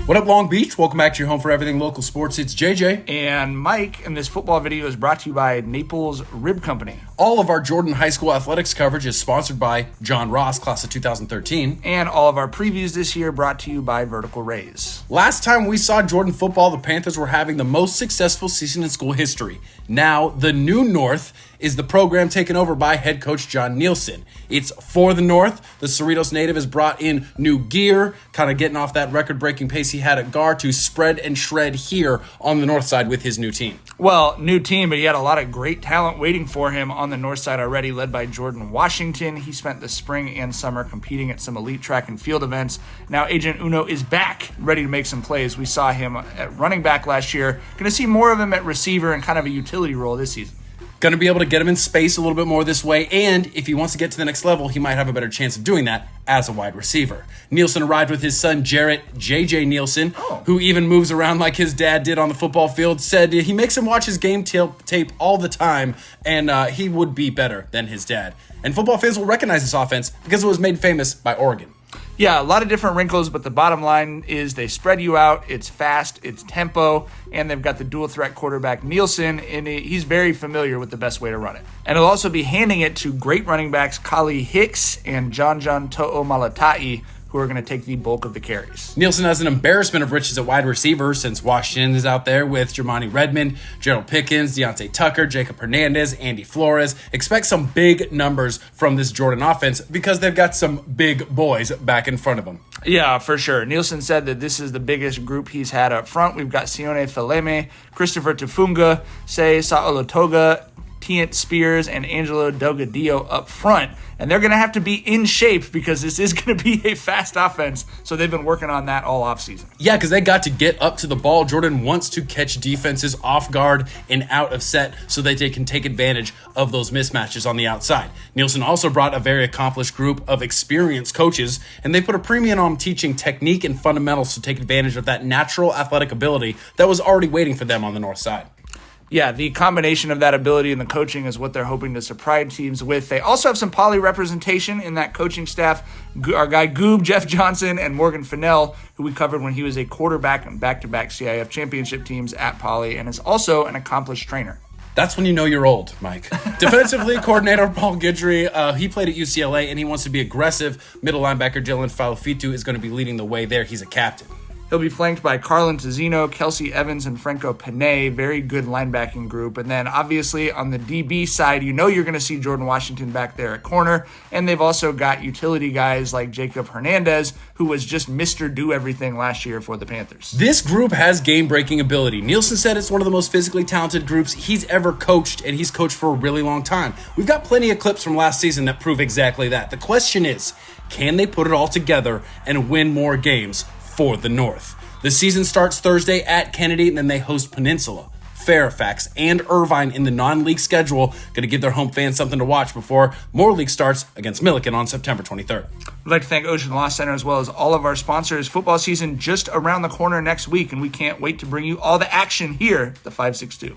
What up, Long Beach? Welcome back to your home for everything local sports. It's JJ. And Mike, and this football video is brought to you by Naples Rib Company. All of our Jordan High School athletics coverage is sponsored by John Ross, class of 2013. And all of our previews this year brought to you by Vertical Rays. Last time we saw Jordan football, the Panthers were having the most successful season in school history. Now, the new North is the program taken over by head coach John Nielsen. It's for the North. The Cerritos native has brought in new gear, kind of getting off that record-breaking pace he had at guard to spread and shred here on the North side with his new team. Well, new team, but he had a lot of great talent waiting for him on the North side already, led by Jordan Washington. He spent the spring and summer competing at some elite track and field events. Now Agent Uno is back, ready to make some plays. We saw him at running back last year. Going to see more of him at receiver and kind of a utility role this season. Going to be able to get him in space a little bit more this way, and if he wants to get to the next level, he might have a better chance of doing that as a wide receiver. Nielsen arrived with his son, Jarrett JJ Nielsen, who even moves around like his dad did on the football field, said he makes him watch his game tape all the time, and he would be better than his dad. And football fans will recognize this offense because it was made famous by Oregon. Yeah, a lot of different wrinkles, but the bottom line is they spread you out. It's fast, it's tempo, and they've got the dual threat quarterback Nielsen, and he's very familiar with the best way to run it. And he'll also be handing it to great running backs Kali Hicks and John To'o Malatai, who are going to take the bulk of the carries. Nielsen has an embarrassment of riches at wide receiver since Washington is out there with Jermani Redmond, Gerald Pickens, Deontay Tucker, Jacob Hernandez, Andy Flores. Expect some big numbers from this Jordan offense because they've got some big boys back in front of them. Yeah, for sure. Nielsen said that this is the biggest group he's had up front. We've got Sione Faleme, Christopher Tufunga, Sei Sa'olotoga, Tient Spears, and Angelo Delgadillo up front. And they're going to have to be in shape because this is going to be a fast offense. So they've been working on that all offseason. Yeah, because they got to get up to the ball. Jordan wants to catch defenses off guard and out of set so that they can take advantage of those mismatches on the outside. Nielsen also brought a very accomplished group of experienced coaches, and they put a premium on teaching technique and fundamentals to take advantage of that natural athletic ability that was already waiting for them on the North side. Yeah, the combination of that ability and the coaching is what they're hoping to surprise teams with. They also have some poly representation in that coaching staff. Our guy Goob, Jeff Johnson, and Morgan Fennell, who we covered when he was a quarterback in back-to-back CIF championship teams at Poly, and is also an accomplished trainer. That's when you know you're old, Mike. Defensively, coordinator Paul Guidry, he played at UCLA, and he wants to be aggressive. Middle linebacker Dylan Falofitu is going to be leading the way there. He's a captain. He'll be flanked by Carlin Tizino, Kelsey Evans, and Franco Panay. Very good linebacking group. And then obviously on the DB side, you know you're going to see Jordan Washington back there at corner. And they've also got utility guys like Jacob Hernandez, who was just Mr. Do-Everything last year for the Panthers. This group has game-breaking ability. Nielsen said it's one of the most physically talented groups he's ever coached, and he's coached for a really long time. We've got plenty of clips from last season that prove exactly that. The question is, can they put it all together and win more games for the North? The season starts Thursday at Kennedy, and then they host Peninsula, Fairfax, and Irvine in the non-league schedule. Going to give their home fans something to watch before more league starts against Milliken on September 23rd. We'd like to thank Ocean Law Center as well as all of our sponsors. Football season just around the corner next week, and we can't wait to bring you all the action here at the 562.